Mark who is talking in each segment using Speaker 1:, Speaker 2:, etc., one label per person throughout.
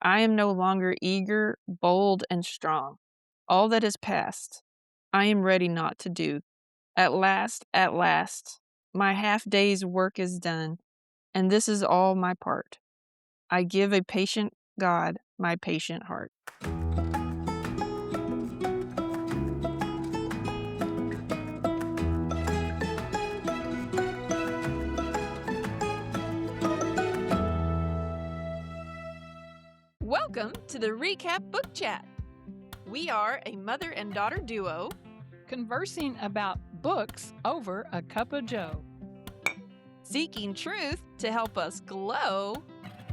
Speaker 1: I am no longer eager, bold, and strong. All that is past, I am ready not to do. At last, my half day's work is done, and this is all my part. I give a patient God my patient heart. Welcome to the Recap Book Chat. We are a mother and daughter duo
Speaker 2: conversing about books over a cup of joe.
Speaker 1: seeking truth to help us glow.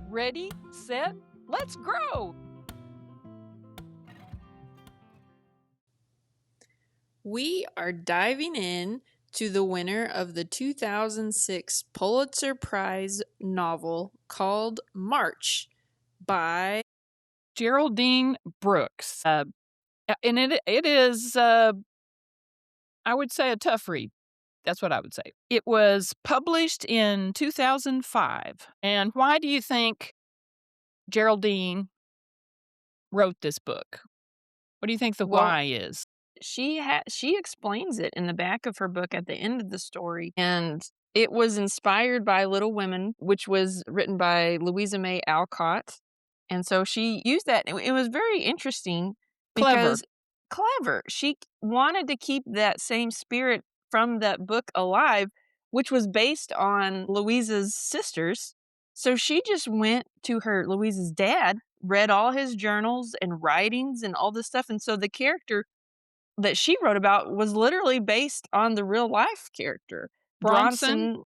Speaker 2: Ready, set, let's grow!
Speaker 1: We are diving in to the winner of the 2006 Pulitzer Prize novel called March by
Speaker 2: Geraldine Brooks. And it is, I would say, a tough read. That's what I would say. It was published in 2005. And why do you think Geraldine wrote this book? What do you think the why is?
Speaker 1: She explains it in the back of her book at the end of the story, and it was inspired by Little Women, which was written by Louisa Mae Alcott, and so she used that. It was very interesting because clever. She wanted to keep that same spirit from that book alive, which was based on Louisa's sisters. So she just went to Louisa's dad, read all his journals and writings and all this stuff, and so the character that she wrote about was literally based on the real life character, Bronson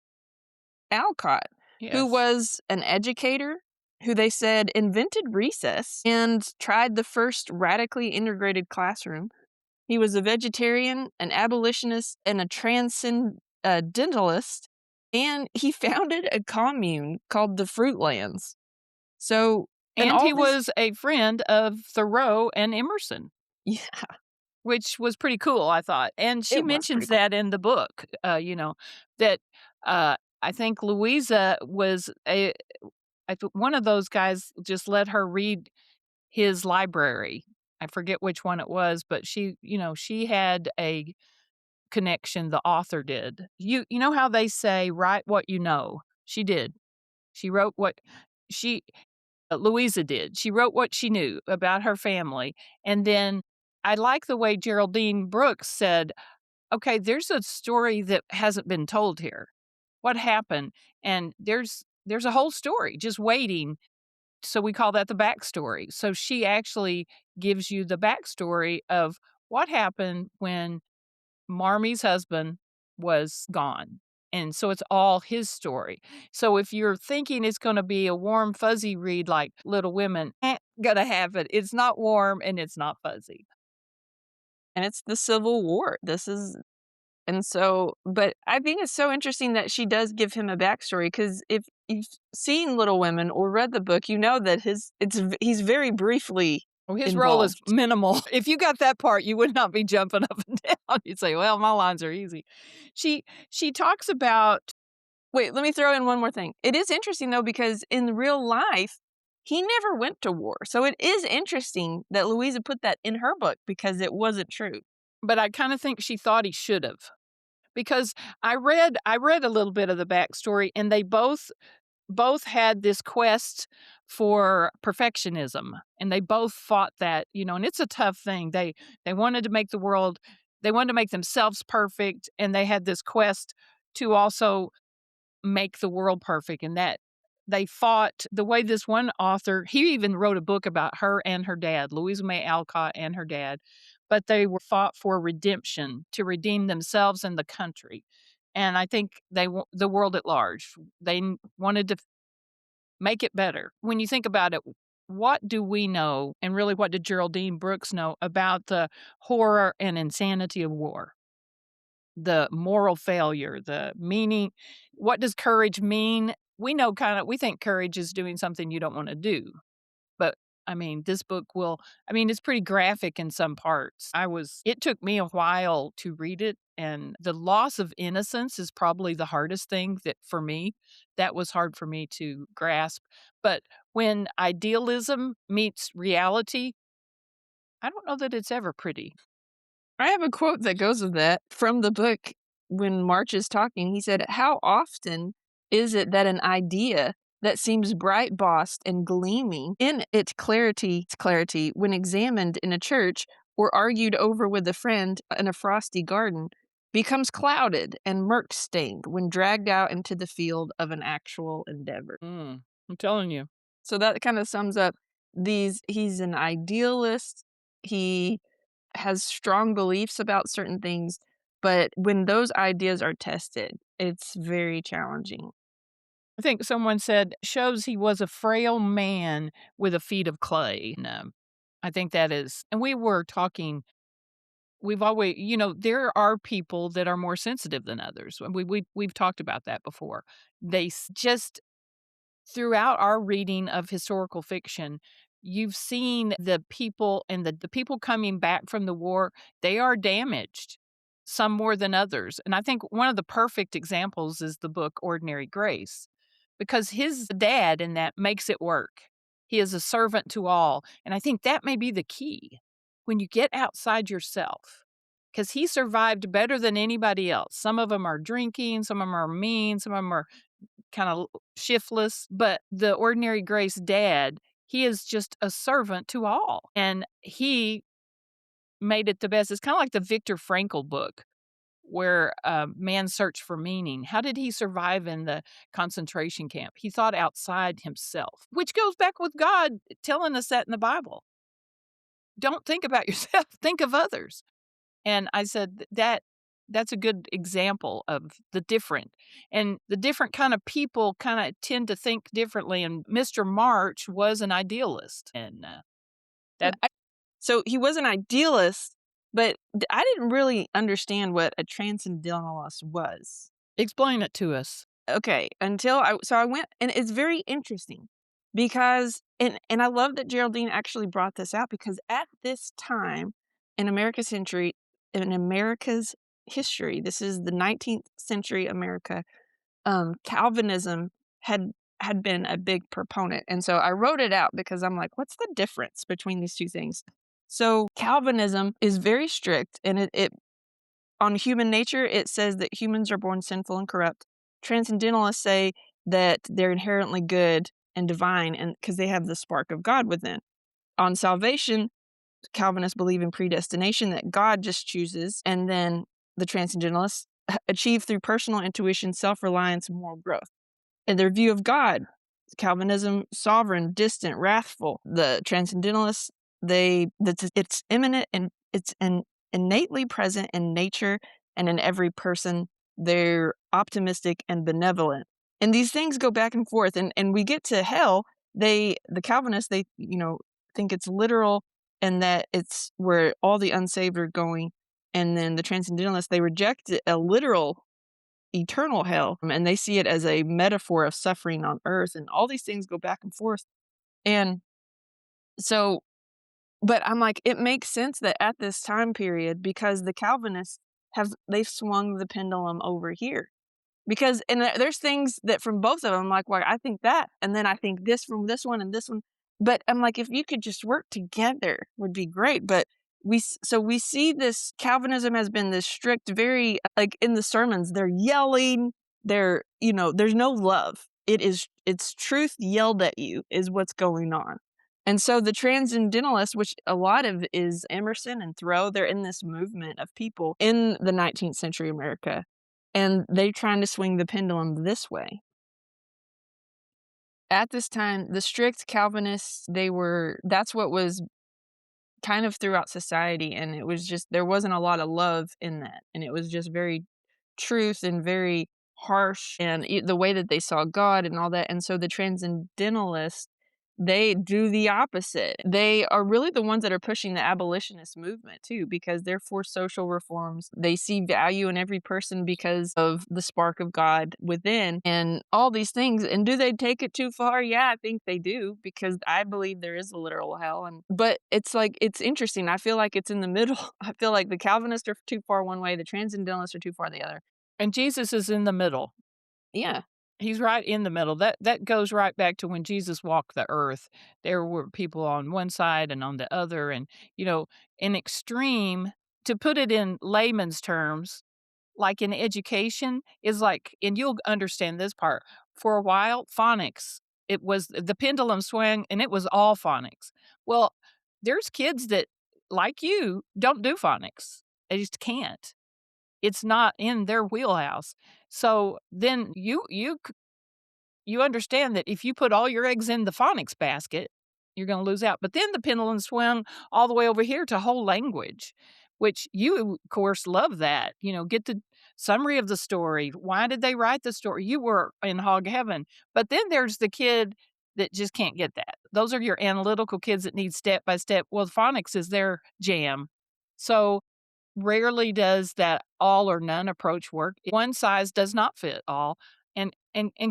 Speaker 1: Alcott, who was an educator who they said invented recess and tried the first radically integrated classroom. He was a vegetarian, an abolitionist, and a transcendentalist, and he founded a commune called the Fruitlands. So,
Speaker 2: and he was a friend of Thoreau and Emerson.
Speaker 1: Yeah.
Speaker 2: Which was pretty cool, I thought. And she mentions that in the book, that I think Louisa was one of those guys just let her read his library. I forget which one it was, but she had a connection, the author did. You know how they say, write what you know? She did. She wrote what Louisa did. She wrote what she knew about her family. And then I like the way Geraldine Brooks said, okay, there's a story that hasn't been told here. What happened? And there's a whole story just waiting. So we call that the backstory. So she actually gives you the backstory of what happened when Marme's husband was gone. And so it's all his story. So if you're thinking it's going to be a warm, fuzzy read like Little Women, gonna have it. It's not warm and it's not fuzzy.
Speaker 1: And it's the Civil War. But I think it's so interesting that she does give him a backstory, because if you've seen Little Women or read the book, you know that he's very briefly
Speaker 2: his
Speaker 1: involved.
Speaker 2: Role is minimal. If you got that part, you would not be jumping up and down. You'd say, well, my lines are easy. She talks about...
Speaker 1: Wait, let me throw in one more thing. It is interesting, though, because in real life, he never went to war. So it is interesting that Louisa put that in her book, because it wasn't true.
Speaker 2: But I kind of think she thought he should have. Because I read a little bit of the backstory, and they both had this quest for perfectionism, and they both fought that, and it's a tough thing. They wanted to make the world, they wanted to make themselves perfect, and they had this quest to also make the world perfect, and that they fought the way this one author, he even wrote a book about her and her dad, Louisa Mae Alcott and her dad, but they were fought for redemption, to redeem themselves and the country. And I think the world at large, they wanted to make it better. When you think about it, what do we know, and really what did Geraldine Brooks know about the horror and insanity of war? The moral failure, the meaning. What does courage mean? We know we think courage is doing something you don't want to do. But I mean, this book will I mean, it's pretty graphic in some parts. It took me a while to read it, and the loss of innocence is probably the hardest thing that for me, that was hard for me to grasp. But when idealism meets reality, I don't know that it's ever pretty.
Speaker 1: I have a quote that goes with that from the book when March is talking. He said, "How often is it that an idea that seems bright bossed and gleaming in its clarity when examined in a church or argued over with a friend in a frosty garden becomes clouded and murk stained when dragged out into the field of an actual endeavor?"
Speaker 2: I'm telling you.
Speaker 1: So that kind of sums up these he's an idealist. He has strong beliefs about certain things, but when those ideas are tested, it's very challenging.
Speaker 2: I think someone said, "Shows he was a frail man with a feet of clay." No, I think that is and we were talking we've always there are people that are more sensitive than others, and we've talked about that before. Just throughout our reading of historical fiction, you've seen the people and the people coming back from the war, they are damaged, some more than others. And I think one of the perfect examples is the book Ordinary Grace, because his dad in that makes it work. He is a servant to all. And I think that may be the key when you get outside yourself. Because he survived better than anybody else. Some of them are drinking, some of them are mean, some of them are kinda shiftless, but the Ordinary Grace dad, he is just a servant to all, and he made it the best. It's kinda like the Viktor Frankl book where, Man's Search for Meaning. How did he survive in the concentration camp? He thought outside himself, which goes back with God telling us that in the Bible. Don't think about yourself, think of others. And I said that's a good example of the different. And the different kind of people kinda tend to think differently, and Mr. March was an idealist, and,
Speaker 1: And
Speaker 2: that
Speaker 1: so he was an idealist, but I didn't really understand what a transcendentalist was.
Speaker 2: explain it to us.
Speaker 1: Okay, until I went and it's very interesting because and I love that Geraldine actually brought this out because at this time in America's history, this is the 19th century America, Calvinism had had been a big proponent, and so I wrote it out because I'm like, "What's the difference between these 2 things?" So, Calvinism is very strict, and it on human nature, it says that humans are born sinful and corrupt. Transcendentalists say that they're inherently good and divine and because they have the spark of God within. On salvation, Calvinists believe in predestination that God just chooses, and then the Transcendentalists achieve through personal intuition, self-reliance, and moral growth. In their view of God, Calvinism, sovereign, distant, wrathful. The Transcendentalists, it's imminent and innately present in nature and in every person. They're optimistic and benevolent. And these things go back and forth. And we get to hell, the Calvinists, they, think it's literal and that it's where all the unsaved are going. And then the Transcendentalists, they reject a literal eternal hell, and they see it as a metaphor of suffering on earth, and all these things go back and forth. And so but I'm like, it makes sense that at this time period, because the Calvinists they've swung the pendulum over here. Because and there's things that from both of them, like, "Well, I think that, and then I think this from this one and this one." But I'm like, if you could just work together would be great, but we see this Calvinism has been this strict, very like, in the sermons, they're yelling, there's no love. It's truth yelled at you is what's going on. And so the Transcendentalists, which a lot of is Emerson and Thoreau, they're in this movement of people in the 19th century America and they're trying to swing the pendulum this way. At this time, the strict Calvinists, that's what was kind of throughout society, and it was just there wasn't a lot of love in that, and it was just very truth and very harsh, and the way that they saw God and all that, and so the Transcendentalists, they do the opposite. They are really the ones that are pushing the abolitionist movement too, because they're for social reforms. They see value in every person because of the spark of God within and all these things. And do they take it too far? Yeah, I think they do, because I believe there is a literal hell. And but it's like it's interesting. I feel like it's in the middle. I feel like the Calvinists are too far one way, the Transcendentalists are too far the other.
Speaker 2: And Jesus is in the middle.
Speaker 1: Yeah.
Speaker 2: He's right in the middle. That goes right back to when Jesus walked the earth. There were people on one side and on the other, and, an extreme, to put it in layman's terms, like in education, is like, and you'll understand this part, for a while, phonics, it was the pendulum swung, and it was all phonics. Well, there's kids that, like you, don't do phonics. They just can't. It's not in their wheelhouse. So then you understand that if you put all your eggs in the phonics basket, you're gonna lose out. But then the pendulum swung all the way over here to whole language, which you, of course, love that. Get the summary of the story. Why did they write the story? You were in hog heaven. But then there's the kid that just can't get that. Those are your analytical kids that need step by step. Well, phonics is their jam. So rarely does that all or none approach work. One size does not fit all. And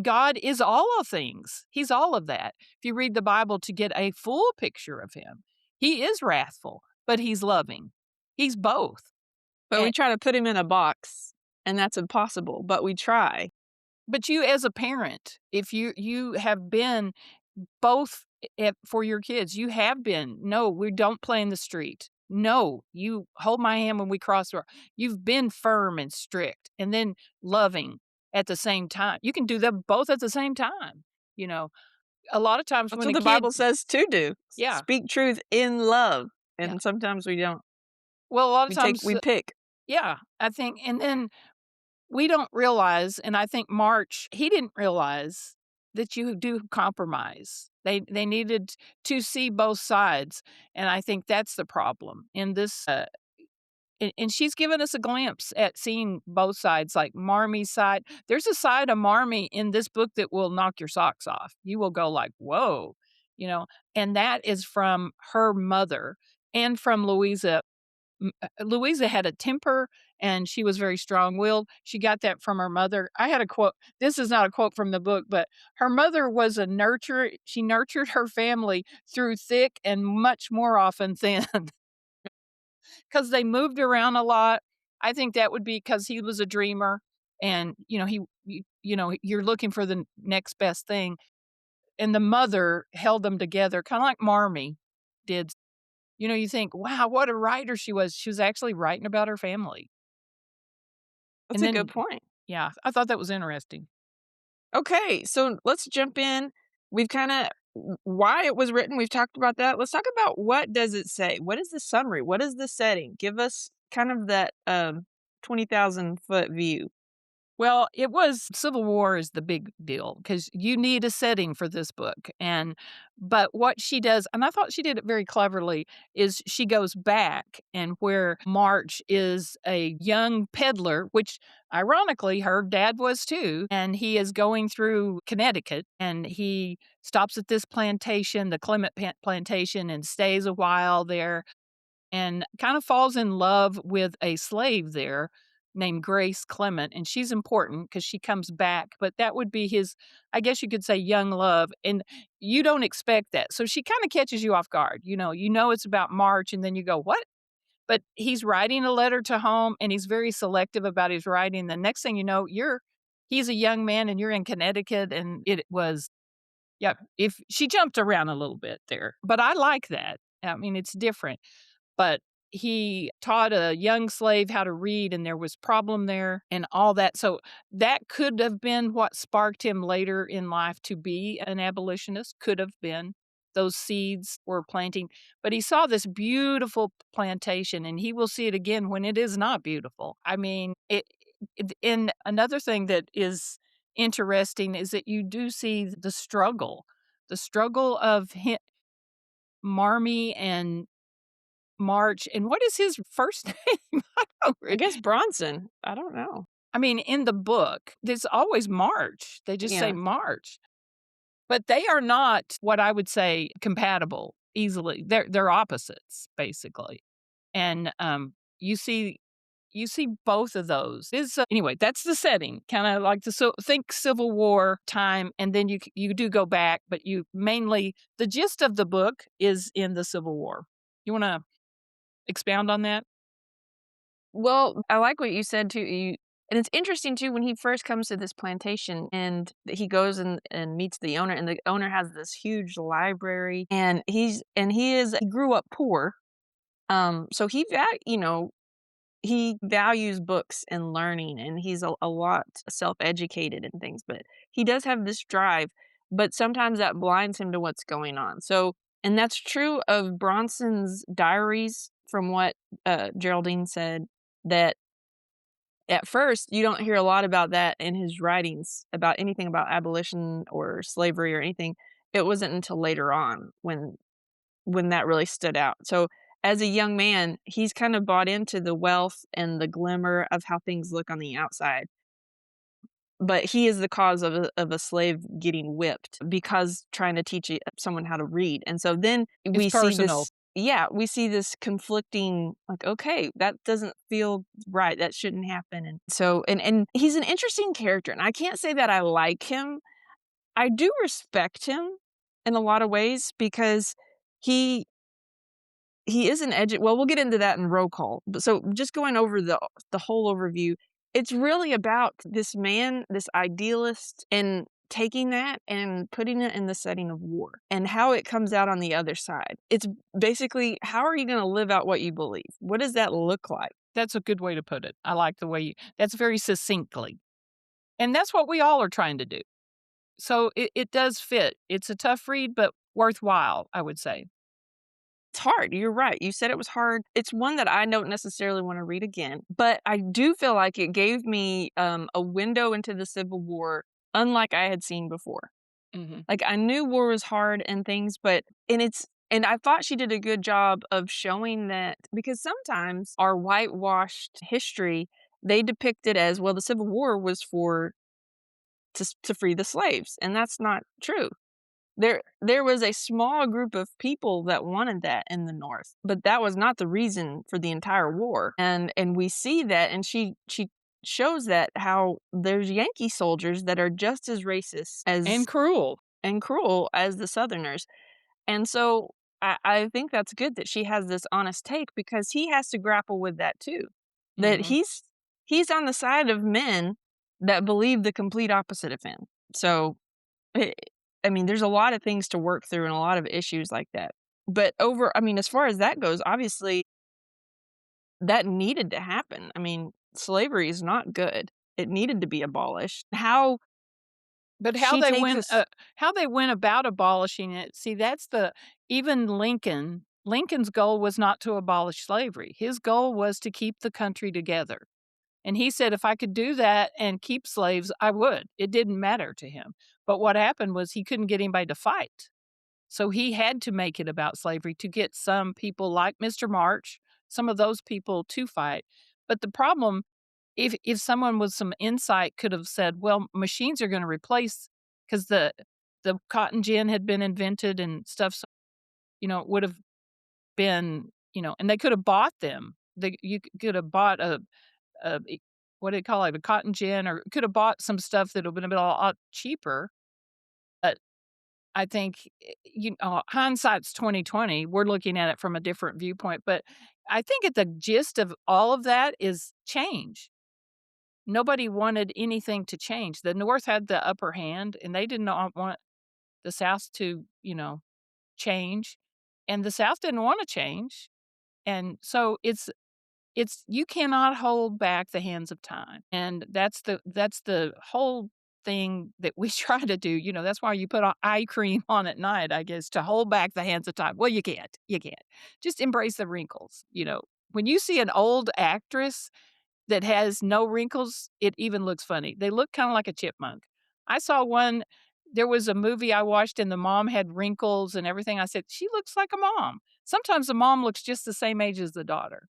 Speaker 2: God is all of things. He's all of that. If you read the Bible to get a full picture of him, he is wrathful, but he's loving. He's both.
Speaker 1: But we
Speaker 2: And
Speaker 1: try to put him in a box, and that's impossible, but we try.
Speaker 2: but you as a parent, if you have been both for your kids, you have been, no, we don't play in the street. No, you hold my hand when we cross the road. You've been firm and strict and then loving at the same time. You can do them both at the same time. You know, a lot of times
Speaker 1: That's
Speaker 2: when
Speaker 1: what
Speaker 2: a
Speaker 1: the
Speaker 2: kid,
Speaker 1: Bible says to do.
Speaker 2: yeah,
Speaker 1: Speak truth in love,
Speaker 2: yeah.
Speaker 1: and sometimes we don't.
Speaker 2: Well, a lot of
Speaker 1: We
Speaker 2: times,
Speaker 1: pick.
Speaker 2: yeah, I think, and then we don't realize, and I think March, he didn't realize that you do compromise. They needed to see both sides, and I think that's the problem in this. And she's given us a glimpse at seeing both sides, like Marme's side. There's a side of Marme in this book that will knock your socks off. You will go like, "Whoa," and that is from her mother and from Louisa. Louisa had a temper and she was very strong-willed. She got that from her mother. I had a quote. This is not a quote from the book, but her mother was a nurturer. She nurtured her family through thick and much more often thin, because they moved around a lot. I think that would be because he was a dreamer and, you're looking for the next best thing, and the mother held them together, kinda like Marmee did. You think, "Wow, what a writer she was." She was actually writing about her family.
Speaker 1: That's
Speaker 2: And
Speaker 1: a good
Speaker 2: then
Speaker 1: point.
Speaker 2: yeah, I thought that was interesting.
Speaker 1: Okay, so let's jump in. We've kinda why it was written, we've talked about that. Let's talk about what does it say? What is the summary? What is the setting? Give us kind of that, 20,000-foot view.
Speaker 2: Well, it was Civil War is the big deal because you need a setting for this book, but what she does, and I thought she did it very cleverly, is she goes back and where March is a young peddler, which ironically her dad was too, and he is going through Connecticut, and he stops at this plantation, the Clement plantation, and stays a while there and kind of falls in love with a slave there named Grace Clement, and she's important because she comes back, but that would be his, I guess you could say, young love, and you don't expect that. So she kinda catches you off guard, it's about March, and then you go, "What?" But he's writing a letter to home, and he's very selective about his writing. The next thing you know, he's a young man, and you're in Connecticut, and it was yeah, if she jumped around a little bit there, but I like that. I mean, it's different. But he taught a young slave how to read, and there was problem there and all that. So that could have been what sparked him later in life to be an abolitionist, could have been. Those seeds were planting. But he saw this beautiful plantation, and he will see it again when it is not beautiful. I mean, and another thing that is interesting is that you do see the struggle of Marmee and March, and what is his first name? I don't
Speaker 1: I
Speaker 2: re
Speaker 1: guess Bronson. I don't know.
Speaker 2: I mean, in the book, there's always March. They just say
Speaker 1: Yeah.
Speaker 2: March. But they are not what I would say compatible easily. They're opposites, basically. And, you see both of those. Anyway, that's the setting, kinda like think Civil War time, and then you do go back, but you mainly the gist of the book is in the Civil War. You wanna expound on that?
Speaker 1: Well, I like what you said too. And it's interesting too when he first comes to this plantation and he goes and meets the owner, and the owner has this huge library, and he grew up poor. So he values books and learning, and he's a lot self-educated and things, but he does have this drive, but sometimes that blinds him to what's going on. So and that's true of Bronson's diaries from what, Geraldine said, that at first, you don't hear a lot about that in his writings, about anything about abolition or slavery or anything. It wasn't until later on when that really stood out. So, as a young man, he's kind of bought into the wealth and the glimmer of how things look on the outside, but he is the cause of a slave getting whipped because trying to teach someone how to read, and so then
Speaker 2: It's
Speaker 1: we see
Speaker 2: personal.
Speaker 1: this yeah, we see this conflicting, like, "Okay, that doesn't feel right, that shouldn't happen," and so and he's an interesting character, and I can't say that I like him. I do respect him in a lot of ways because he he is an edu well, we'll get into that in roll call, but so just going over the whole overview, it's really about this man, this idealist, and taking that and putting it in the setting of war, and how it comes out on the other side. It's basically, how are you gonna live out what you believe? What does that look like?
Speaker 2: That's a good way to put it. I like the way you that's very succinctly. And that's what we all are trying to do. So it does fit. It's a tough read, but worthwhile, I would say.
Speaker 1: It's hard, you're right, you said it was hard. It's one that I don't necessarily wanna read again, but I do feel like it gave me, a window into the Civil War unlike I had seen before.
Speaker 2: Mhm.
Speaker 1: Like, I knew war was hard and things, but and I thought she did a good job of showing that because sometimes our whitewashed history, they depict it as, well, the Civil War was for to free the slaves, and that's not true. There was a small group of people that wanted that in the North, but that was not the reason for the entire war, and we see that, and she shows that how there's Yankee soldiers that are just as racist
Speaker 2: And
Speaker 1: as
Speaker 2: cruel.
Speaker 1: and cruel as the Southerners, and so I think that's good that she has this honest take because he has to grapple with that too, that
Speaker 2: Mhm.
Speaker 1: he's on the side of men that believe the complete opposite of him. So, eh, I mean, there's a lot of things to work through and a lot of issues like that. But I mean, as far as that goes, obviously, that needed to happen. I mean, slavery is not good. It needed to be abolished.
Speaker 2: But
Speaker 1: She takes us
Speaker 2: how they went about abolishing it, see, that's the even Lincoln's goal was not to abolish slavery. His goal was to keep the country together. And he said, "If I could do that and keep slaves, I would." It didn't matter to him. But what happened was he couldn't get anybody to fight. So he had to make it about slavery to get some people like Mr. March, some of those people to fight. But the problem, if someone with some insight could have said, "Well, machines are gonna replace," 'cause the cotton gin had been invented and stuff, so, it would have been, and they could have bought them. You could have bought a what do they call it, a cotton gin, or could have bought some stuff that would have been a lot cheaper. But I think, hindsight's 2020. We're looking at it from a different viewpoint, but I think at the gist of all of that is change. Nobody wanted anything to change. The North had the upper hand, and they did not want the South to, change, and the South didn't wanna change, and so it's you cannot hold back the hands of time, and that's the whole thing that we try to do, that's why you put on eye cream on at night, I guess, to hold back the hands of time. Well, you can't. Just embrace the wrinkles. When you see an old actress that has no wrinkles, it even looks funny. They look kinda like a chipmunk. I saw one there was a movie I watched and the mom had wrinkles and everything. I said, "She looks like a mom." Sometimes the mom looks just the same age as the daughter.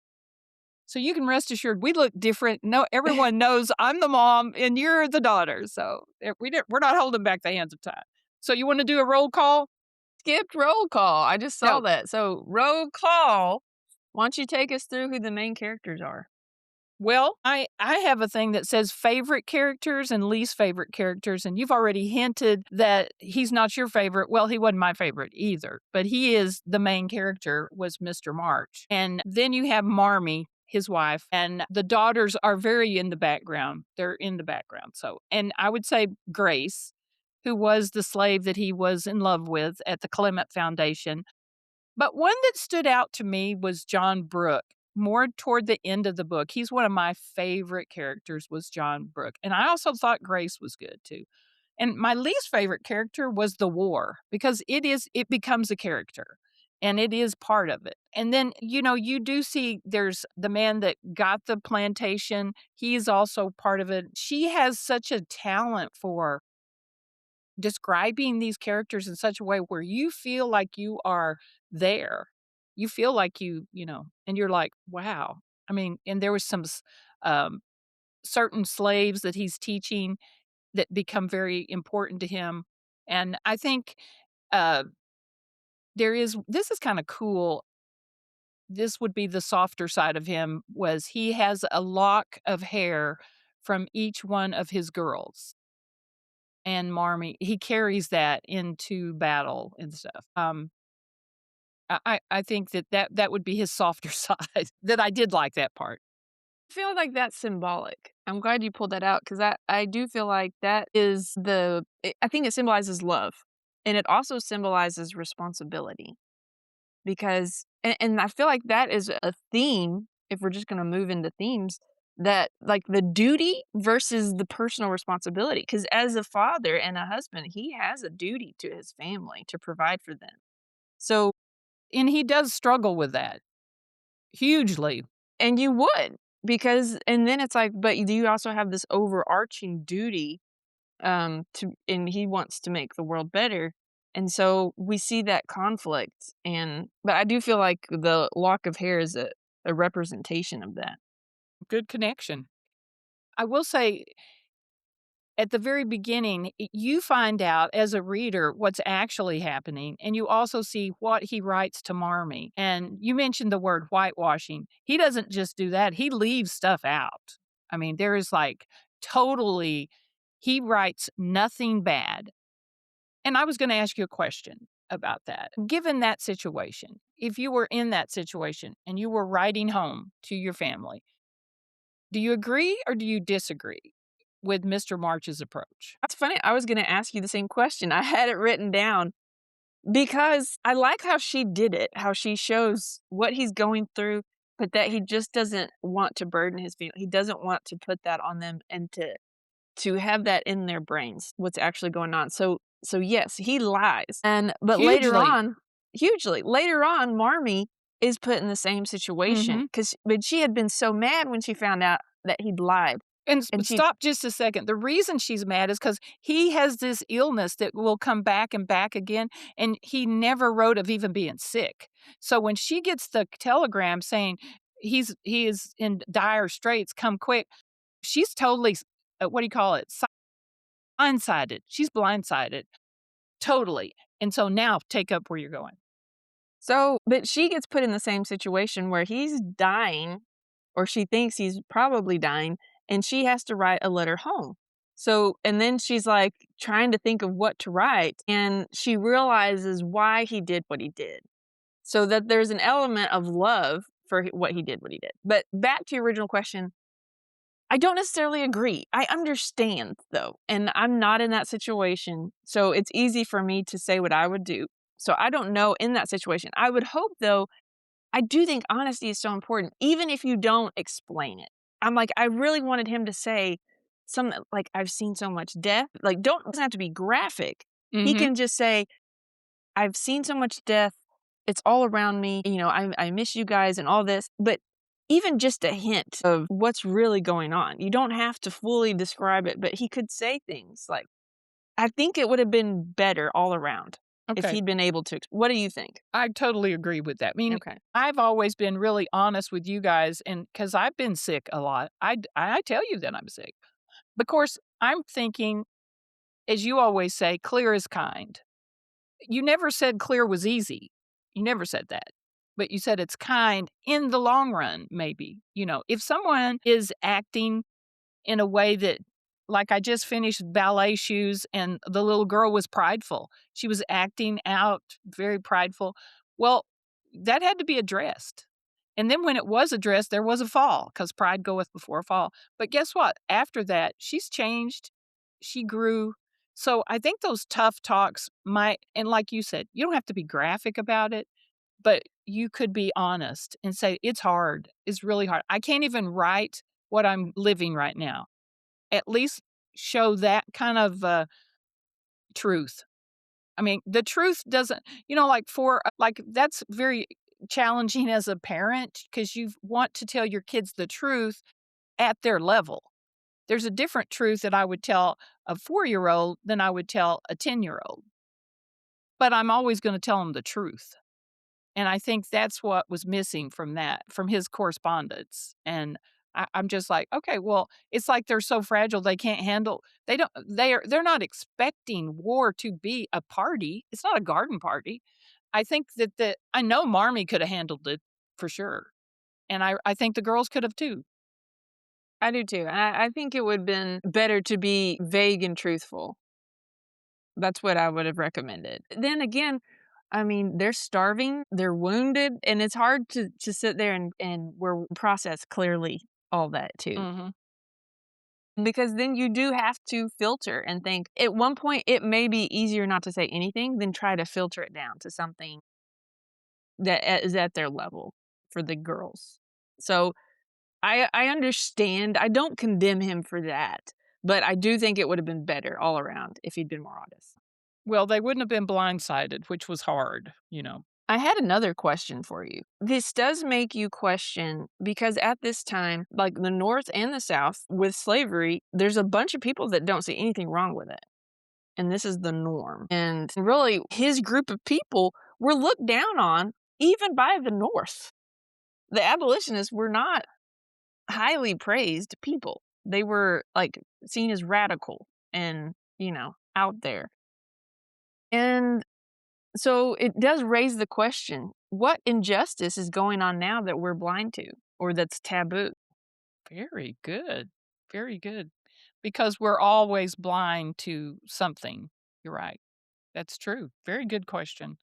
Speaker 2: So you can rest assured we look different. No, everyone knows I'm the mom and you're the daughter. So we're not holding back the hands of time. So you wanna do a roll call?
Speaker 1: Skipped roll call. I just saw
Speaker 2: No.
Speaker 1: that. So, roll call. Why don't you take us through who the main characters are?
Speaker 2: Well, I have a thing that says favorite characters and least favorite characters, and you've already hinted that he's not your favorite. Well, he wasn't my favorite either, but he is the main character was Mr. March. And then you have Marmy, his wife, and the daughters are very in the background. They're in the background. So, and I would say Grace, who was the slave that he was in love with at the Clement Foundation. But one that stood out to me was John Brooke, more toward the end of the book. He's one of my favorite characters was John Brooke, and I also thought Grace was good too. And my least favorite character was the war because it becomes a character and it is part of it. And then, you do see there's the man that got the plantation, he's also part of it. She has such a talent for describing these characters in such a way where you feel like you are there. You feel like and you're like, wow. I mean, and there was um, certain slaves that he's teaching that become very important to him. And I think uh, this is kind of cool. This would be the softer side of him was he has a lock of hair from each one of his girls and Marmy, he carries that into battle and stuff. I think that would be his softer side, that I did like that part.
Speaker 1: I feel like that's symbolic. I'm glad you pulled that out because I do feel like that is I think it symbolizes love, and it also symbolizes responsibility because and I feel like that is a theme, if we're just gonna move into themes, that like the duty versus the personal responsibility. Because as a father and a husband, he has a duty to his family to provide for them. So
Speaker 2: And he does struggle with that hugely.
Speaker 1: and you would, because and then it's like, but do you also have this overarching duty, to and he wants to make the world better, and so we see that conflict, and but I do feel like the lock of hair is a representation of that.
Speaker 2: Good connection. I will say at the very beginning, you find out as a reader what's actually happening, and you also see what he writes to Marmy. And you mentioned the word whitewashing. He doesn't just do that, he leaves stuff out. I mean, there is like totally, he writes nothing bad. And I was going to ask you a question about that. Given that situation, if you were in that situation and you were writing home to your family, do you agree or do you disagree with Mr. March's approach?
Speaker 1: That's funny, I was gonna ask you the same question, I had it written down because I like how she did it, how she shows what he's going through, but that he just doesn't want to burden his family, he doesn't want to put that on them and to have that in their brains, what's actually going on. So yes, he lies. And but later
Speaker 2: Hugely.
Speaker 1: on, hugely, later on, Marmee is put in the same situation
Speaker 2: Mhm.
Speaker 1: because but she had been so mad when she found out that he'd lied.
Speaker 2: And
Speaker 1: And she
Speaker 2: stop just a second. The reason she's mad is because he has this illness that will come back and back again, and he never wrote of even being sick. So when she gets the telegram saying he is in dire straits, come quick, she's totally what do you call it? Blindsided. She's blindsided, totally. And so now take up where you're going.
Speaker 1: so but she gets put in the same situation where he's dying, or she thinks he's probably dying, and she has to write a letter home. So and then she's, like, trying to think of what to write, and she realizes why he did what he did. So that there's an element of love for what he did, what he did. But back to your original question, I don't necessarily agree. I understand, though, and I'm not in that situation, so it's easy for me to say what I would do. So I don't know in that situation. I would hope, though, I do think honesty is so important, even if you don't explain it. I'm like, I really wanted him to say something like, "I've seen so much death." Like, don't doesn't have to be graphic. He
Speaker 2: Mhm.
Speaker 1: can just say, "I've seen so much death. It's all around me. I miss you guys and all this." But even just a hint of what's really going on. You don't have to fully describe it, but he could say things like, I think it would have been better all around if
Speaker 2: Okay.
Speaker 1: he'd been able to. What do you think?
Speaker 2: I totally agree with that. I mean,
Speaker 1: Okay.
Speaker 2: I've always been really honest with you guys, and because I've been sick a lot, I tell you that I'm sick. Of course, I'm thinking as you always say, clear is kind. You never said clear was easy. You never said that. But you said it's kind in the long run, maybe. If someone is acting in a way that, like, I just finished ballet shoes and the little girl was prideful. She was acting out very prideful. Well, that had to be addressed. And then when it was addressed, there was a fall because pride goeth before a fall. But guess what? After that, she's changed. She grew. So I think those tough talks might, and like you said, you don't have to be graphic about it, but you could be honest and say, it's hard. It's really hard. I can't even write what I'm living right now. At least show that kind of truth. I mean, the truth doesn't, like that's very challenging as a parent because you want to tell your kids the truth at their level. There's a different truth that I would tell a 4-year-old than I would tell a 10-year-old. But I'm always going to tell them the truth. And I think that's what was missing from his correspondence. And I'm just like, okay, well, it's like they're so fragile they can't handle. They're not expecting war to be a party. It's not a garden party. I think that I know Marmy could have handled it for sure, and I think the girls could have too.
Speaker 1: I do too. I think it would have been better to be vague and truthful. That's what I would have recommended. Then again, I mean, they're starving, they're wounded, and it's hard to sit there and process clearly all that too.
Speaker 2: Mhm.
Speaker 1: Because then you do have to filter and think at one point it may be easier not to say anything than try to filter it down to something that is at their level for the girls. So I understand. I don't condemn him for that, but I do think it would have been better all around if he'd been more honest.
Speaker 2: Well, they wouldn't have been blindsided, which was hard.
Speaker 1: I had another question for you. This does make you question because at this time, like the North and the South with slavery, there's a bunch of people that don't see anything wrong with it. And this is the norm. And really, his group of people were looked down on even by the North. The abolitionists were not highly praised people. They were like seen as radical and, out there. And so it does raise the question, what injustice is going on now that we're blind to or that's taboo?
Speaker 2: Very good. Very good. Because we're always blind to something. You're right. That's true. Very good question.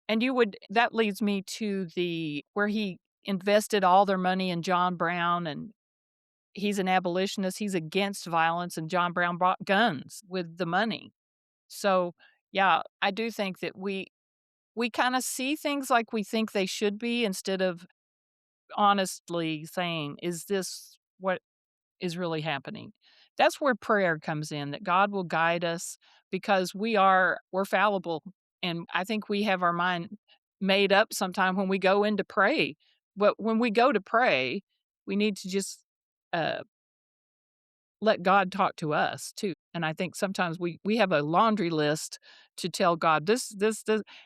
Speaker 2: And that leads me to the where he invested all their money in John Brown, and he's an abolitionist, he's against violence, and John Brown bought guns with the money. So, yeah, I do think that we kinda see things like we think they should be instead of honestly saying, "Is this what is really happening?" That's where prayer comes in, that God will guide us because we're fallible, and I think we have our mind made up sometime when we go in to pray. But when we go to pray, we need to just, uh, let God talk to us too, and I think sometimes we have a laundry list to tell God, "This,"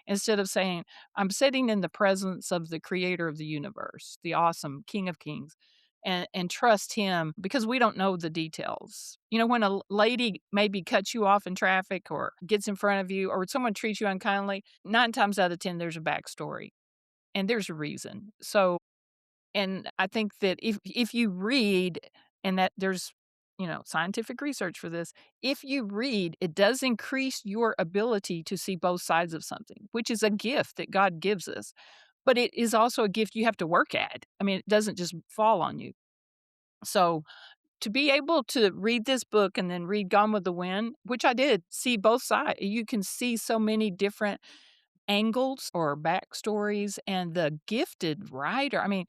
Speaker 2: instead of saying, "I'm sitting in the presence of the creator of the universe, the awesome King of kings," and trust him because we don't know the details. When a lady maybe cuts you off in traffic or gets in front of you or someone treats you unkindly, 9 times out of 10, there's a backstory, and there's a reason. So and I think that if you read and that there's, scientific research for this, if you read, it does increase your ability to see both sides of something, which is a gift that God gives us. But it is also a gift you have to work at. I mean, it doesn't just fall on you. So to be able to read this book and then read Gone with the Wind, which I did, see both sides. You can see so many different angles or backstories and the gifted writer. I mean,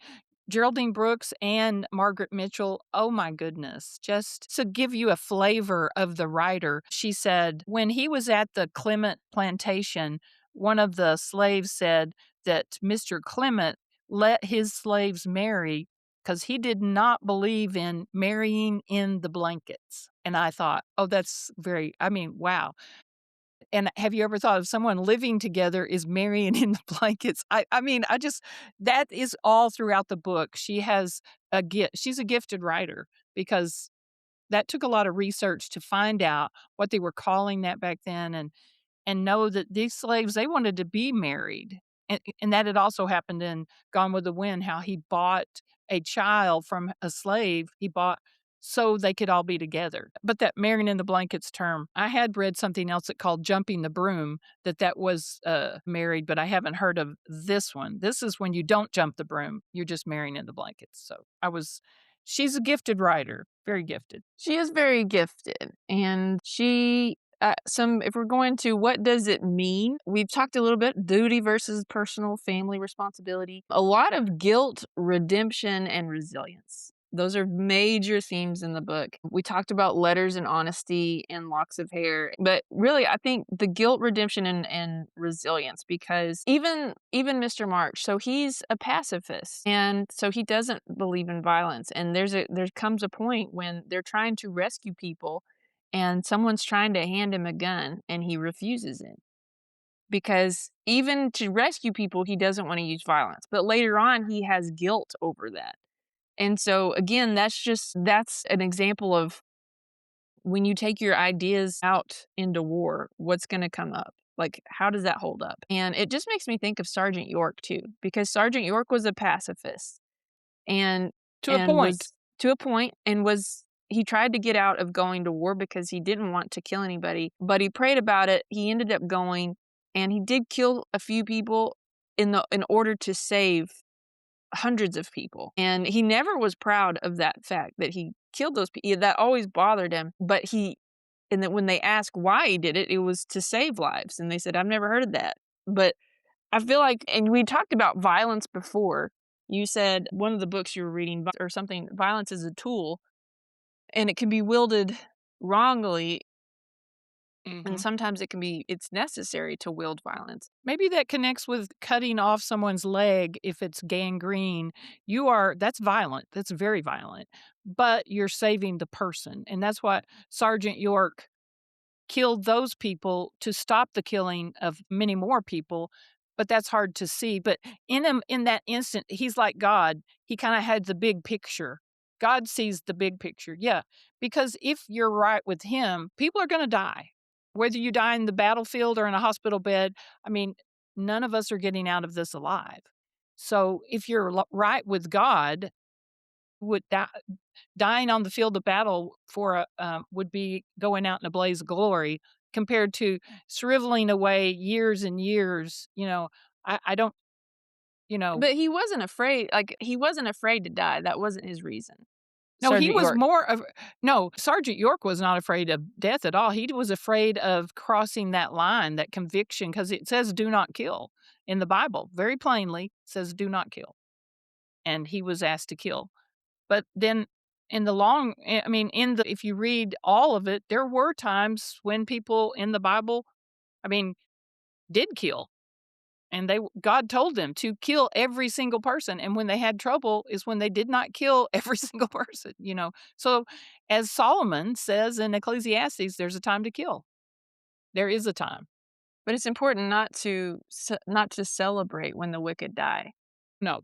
Speaker 2: Geraldine Brooks and Margaret Mitchell, oh my goodness. Just to give you a flavor of the writer, she said when he was at the Clement plantation, one of the slaves said that Mr. Clement let his slaves marry because he did not believe in marrying in the blankets. And I thought, oh, I mean, wow. And have you ever thought of someone living together is marrying in the blankets? I mean, that is all throughout the book. She's a gifted writer because that took a lot of research to find out what they were calling that back then, and know that these slaves, they wanted to be married. And that had also happened in Gone with the Wind, how he bought a child from a slave, he bought so they could all be together. But that marrying in the blankets term, I had read something else that called jumping the broom, that was, married, but I haven't heard of this one. This is when you don't jump the broom, you're just marrying in the blankets. So she's a gifted writer, very gifted.
Speaker 1: She is very gifted, and she if we're going to what does it mean? We've talked a little bit duty versus personal family responsibility. A lot of guilt, redemption, and resilience. Those are major themes in the book. We talked about letters and honesty and locks of hair, but really, I think the guilt, redemption, and resilience, because even Mr. March, so he's a pacifist, and so he doesn't believe in violence. And there comes a point when they're trying to rescue people, and someone's trying to hand him a gun, and he refuses it because even to rescue people, he doesn't want to use violence. But later on, he has guilt over that. And so again, that's an example of when you take your ideas out into war, what's gonna come up? Like, how does that hold up? And it just makes me think of Sergeant York too, because Sergeant York was a pacifist and
Speaker 2: To a point.
Speaker 1: was to a point and was he tried to get out of going to war because he didn't want to kill anybody, but he prayed about it. He ended up going, and he did kill a few people in order to save hundreds of people. And he never was proud of that fact that he killed those people. That always bothered him. But and that when they asked why he did it, it was to save lives. And they said, I've never heard of that. But I feel like, and we talked about violence before. You said one of the books you were reading or something, violence is a tool and it can be wielded wrongly. And
Speaker 2: Mhm.
Speaker 1: sometimes it's necessary to wield violence.
Speaker 2: Maybe that connects with cutting off someone's leg if it's gangrene. That's violent. That's very violent. But you're saving the person. And that's what Sergeant York killed those people to stop the killing of many more people, but that's hard to see. But in that instant, he's like God. He kind of had the big picture. God sees the big picture. Yeah, because if you're right with him, people are going to die. Whether you die in the battlefield or in a hospital bed, I mean, none of us are getting out of this alive. So if you're right with God, would that dying on the field of battle for would be going out in a blaze of glory compared to shriveling away years and years. I don't. You know,
Speaker 1: But he wasn't afraid to die. That wasn't his reason.
Speaker 2: no, he
Speaker 1: Sergeant
Speaker 2: was
Speaker 1: York.
Speaker 2: more of no. Sergeant York was not afraid of death at all. He was afraid of crossing that line, that conviction, because it says "do not kill" in the Bible very plainly. Says "do not kill," and he was asked to kill. But then I mean, if you read all of it, there were times when people in the Bible, I mean, did kill. And God told them to kill every single person. And when they had trouble is when they did not kill every single person. So as Solomon says in Ecclesiastes, there's a time to kill. There is a time.
Speaker 1: But it's important not to celebrate when the wicked die.
Speaker 2: No.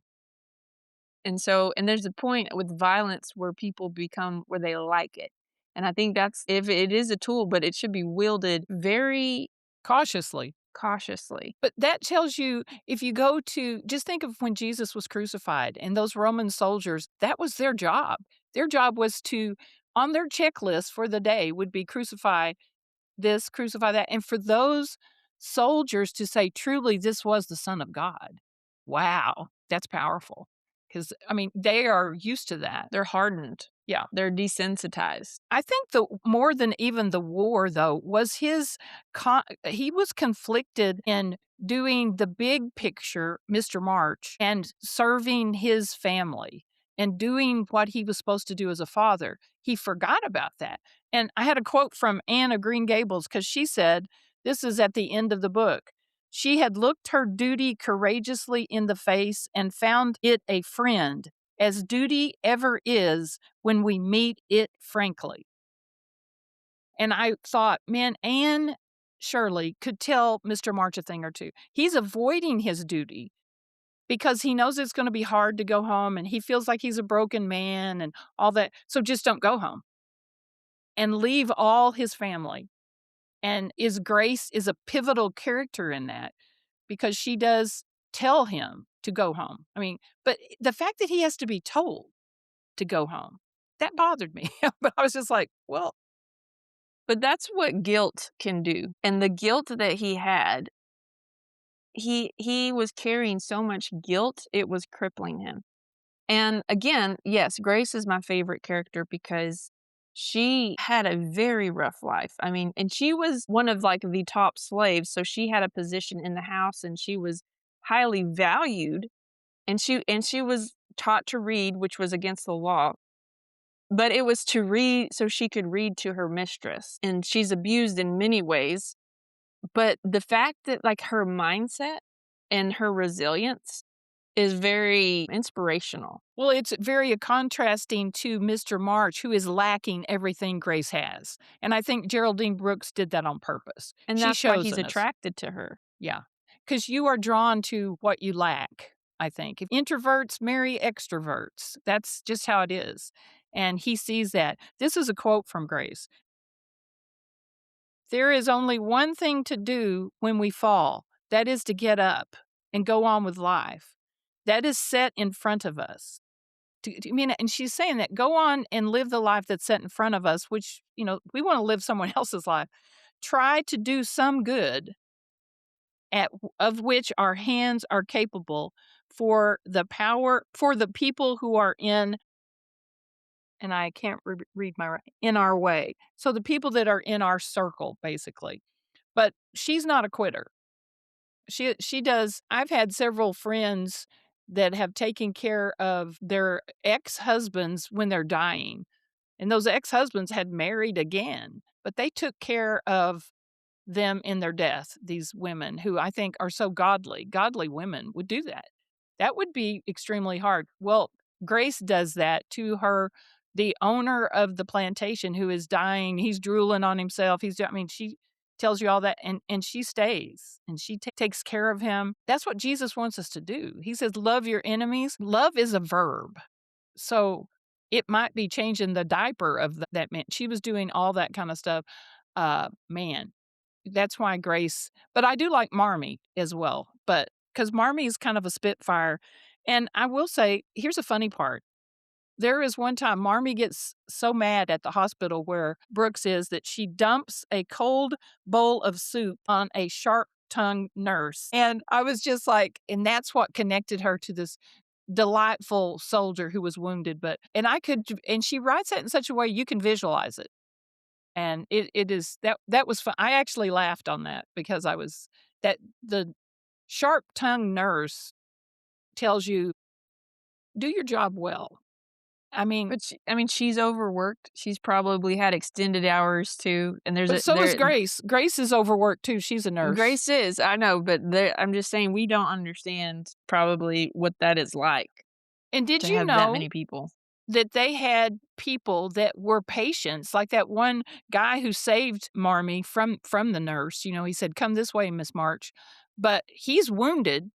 Speaker 1: And there's a point with violence where people become where they like it. And I think that's if it is a tool, but it should be wielded very
Speaker 2: Cautiously.
Speaker 1: cautiously.
Speaker 2: But that tells you, if you go to just think of when Jesus was crucified and those Roman soldiers, that was their job. Their job was to, on their checklist for the day, would be crucify this, crucify that. And for those soldiers to say, truly, this was the Son of God. Wow, that's powerful. Because, I mean, they are used to that.
Speaker 1: They're hardened.
Speaker 2: Yeah.
Speaker 1: They're desensitized.
Speaker 2: I think the more than even the war, though, was he was conflicted in doing the big picture, Mr. March, and serving his family and doing what he was supposed to do as a father. He forgot about that. And I had a quote from Anne of Green Gables because she said, this is at the end of the book. She had looked her duty courageously in the face and found it a friend, as duty ever is when we meet it frankly. And I thought, man, Anne Shirley could tell Mr. March a thing or two. He's avoiding his duty because he knows it's going to be hard to go home and he feels like he's a broken man and all that. So just don't go home. and leave all his family. And is Grace is a pivotal character in that because she does tell him to go home. I mean, but the fact that he has to be told to go home, that bothered me. But I was just like, well,
Speaker 1: But that's what guilt can do, and the guilt that he had, he was carrying so much guilt, it was crippling him. And again, yes, Grace is my favorite character because she had a very rough life. I mean, and she was one of, like, the top slaves, so she had a position in the house, and she was highly valued, and she was taught to read, which was against the law, but it was to read so she could read to her mistress, and she's abused in many ways, but the fact that, like, her mindset and her resilience is very inspirational.
Speaker 2: well, it's very contrasting to Mr. March, who is lacking everything Grace has. And I think Geraldine Brooks did that on purpose.
Speaker 1: And
Speaker 2: She
Speaker 1: that's why
Speaker 2: shows
Speaker 1: he's
Speaker 2: in us.
Speaker 1: attracted to her.
Speaker 2: Yeah, because you are drawn to what you lack, I think. If introverts marry extroverts, that's just how it is, and he sees that. This is a quote from Grace. "There is only one thing to do when we fall, that is to get up and go on with life. That is set in front of us." I mean, and she's saying that, go on and live the life that's set in front of us, which, we wanna live someone else's life. Try to do some good of which our hands are capable for the people who are in, and I can't read my in our way. So the people that are in our circle, basically. But she's not a quitter. She does. I've had several friends that have taken care of their ex-husbands when they're dying, and those ex-husbands had married again, but they took care of them in their death, these women who I think are so godly. Godly women would do that. That would be extremely hard. Well, Grace does that to the owner of the plantation who is dying. He's drooling on himself. I mean, she tells you all that, and she stays and she takes care of him. That's what Jesus wants us to do. He says, love your enemies. Love is a verb. So it might be changing the diaper of that man. She was doing all that kind of stuff. Man, that's why Grace, but I do like Marme as well, but because Marme is kind of a spitfire, and I will say, here's a funny part. There is one time Marme gets so mad at the hospital where Brooks is that she dumps a cold bowl of soup on a sharp-tongued nurse, and I was just like, and that's what connected her to this delightful soldier who was wounded, and she writes that in such a way you can visualize it. And it is that was fun. I actually laughed on that because I was that the sharp-tongued nurse tells you, "Do your job well." I mean,
Speaker 1: But I mean, she's overworked. She's probably had extended hours too, and there's
Speaker 2: but
Speaker 1: a
Speaker 2: so is
Speaker 1: there
Speaker 2: Grace. Grace is overworked too, she's a nurse.
Speaker 1: Grace is, I know, but I'm just saying we don't understand probably what that is like
Speaker 2: And did
Speaker 1: to
Speaker 2: you
Speaker 1: have that
Speaker 2: know
Speaker 1: many people.
Speaker 2: that they had people that were patients, like that one guy who saved Marmee from the nurse, he said, "Come this way, Miss March." But he's wounded,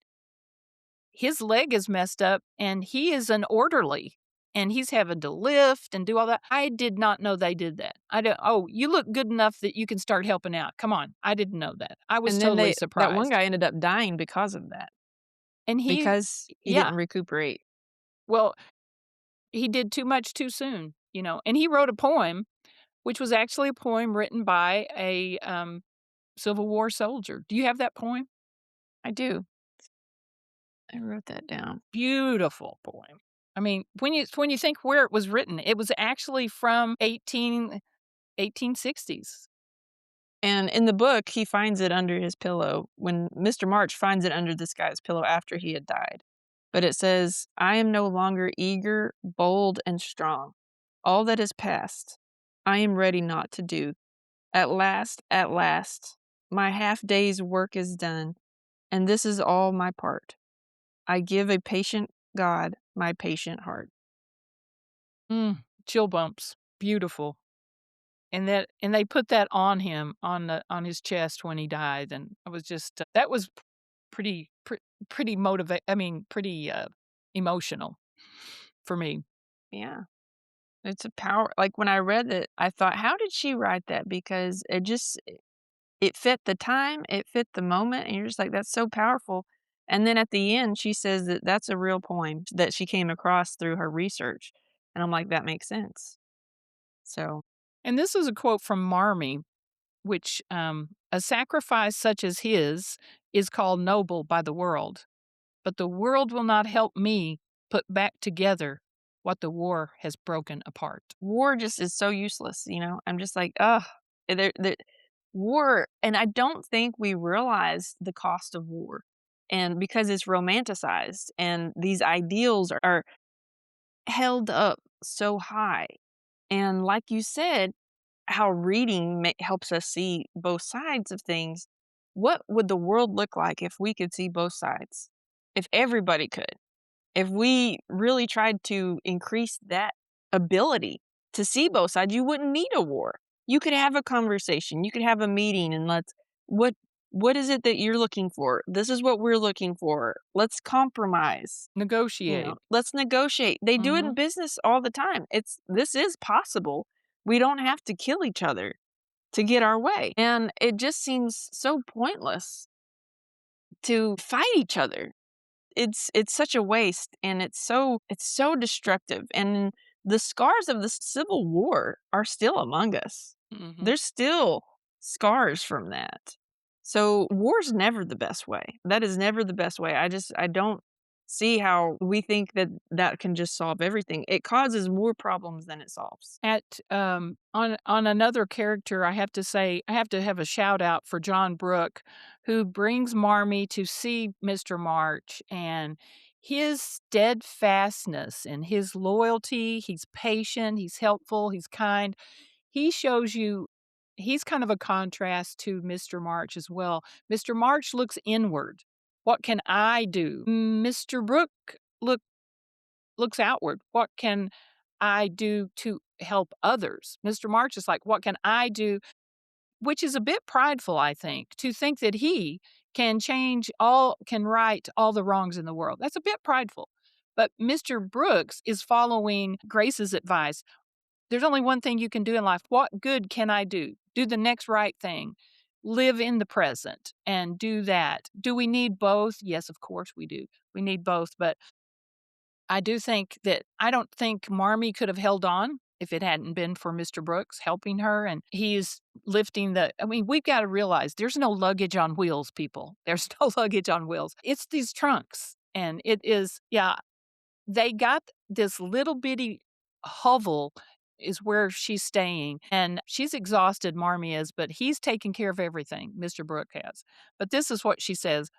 Speaker 2: his leg is messed up, and he is an orderly, and he's having to lift and do all that. I did not know they did that. I don't "Oh, you look good enough that you can start helping out. Come on." I didn't know that. I was
Speaker 1: And then
Speaker 2: totally
Speaker 1: that one
Speaker 2: surprised.
Speaker 1: guy ended up dying because of that,
Speaker 2: And
Speaker 1: because he
Speaker 2: yeah,
Speaker 1: didn't recuperate.
Speaker 2: well, he did too much too soon, and he wrote a poem, which was actually a poem written by a, Civil War soldier. Do you have that poem?
Speaker 1: I do. I wrote that down.
Speaker 2: Beautiful poem. I mean, when you think where it was written, it was actually from 1860s.
Speaker 1: And in the book, he finds it under his pillow when Mr. March finds it under this guy's pillow after he had died. But it says, "I am no longer eager, bold, and strong. All that is past, I am ready not to do. At last, my half day's work is done, and this is all my part. I give a patient God my patient heart."
Speaker 2: Chill bumps. Beautiful. And they put that on him, on his chest when he died, and I was just, that was pretty pretty motivate I mean, pretty, emotional for me.
Speaker 1: Yeah. It's a power like, when I read it, I thought, "How did she write that?" Because it fit the time, it fit the moment, and you're just like, "That's so powerful." And then at the end, she says that that's a real poem that she came across through her research, and I'm like, "That makes sense." So,
Speaker 2: And this is a quote from Marme, which, "A sacrifice such as his is called noble by the world, but the world will not help me put back together what the war has broken apart."
Speaker 1: war just is so useless, I'm just like, ugh, there war and I don't think we realize the cost of war, and because it's romanticized and these ideals are held up so high, and like you said, how reading helps us see both sides of things. What would the world look like if we could see both sides? If everybody could? If we really tried to increase that ability to see both sides, you wouldn't need a war. You could have a conversation, you could have a meeting and what what is it that you're looking for? This is what we're looking for. Let's compromise.
Speaker 2: Negotiate.
Speaker 1: Let's negotiate. They do it in
Speaker 2: Mhm.
Speaker 1: business all the time. This is possible. We don't have to kill each other to get our way. And it just seems so pointless to fight each other. It's such a waste, and it's so destructive, and the scars of the Civil War are still among us.
Speaker 2: Mhm.
Speaker 1: There's still scars from that. So, war's never the best way. That is never the best way. I don't see how we think that that can just solve everything. It causes more problems than it solves.
Speaker 2: On another character, I have to say I have to have a shout out for John Brooke, who brings Marmee to see Mr. March, and his steadfastness and his loyalty, he's patient, he's helpful, he's kind. He shows you he's kind of a contrast to Mr. March as well. Mr. March looks inward. What can I do? Mr. Brooke looks outward. What can I do to help others? Mr. March is like, what can I do? Which is a bit prideful, I think, to think that he can right all the wrongs in the world. That's a bit prideful. But Mr. Brooks is following Grace's advice. There's only one thing you can do in life. What good can I do? Do the next right thing. Live in the present and do that. Do we need both? Yes, of course we do. We need both. But I don't think Marmee could have held on if it hadn't been for Mr. Brooks helping her, and he's lifting we've gotta realize there's no luggage on wheels, people. There's no luggage on wheels. It's these trunks, and it is yeah, they got this little bitty hovel is where she's staying, and she's exhausted, Marmee is, but he's taking care of everything, Mr. Brooke has. But this is what she says,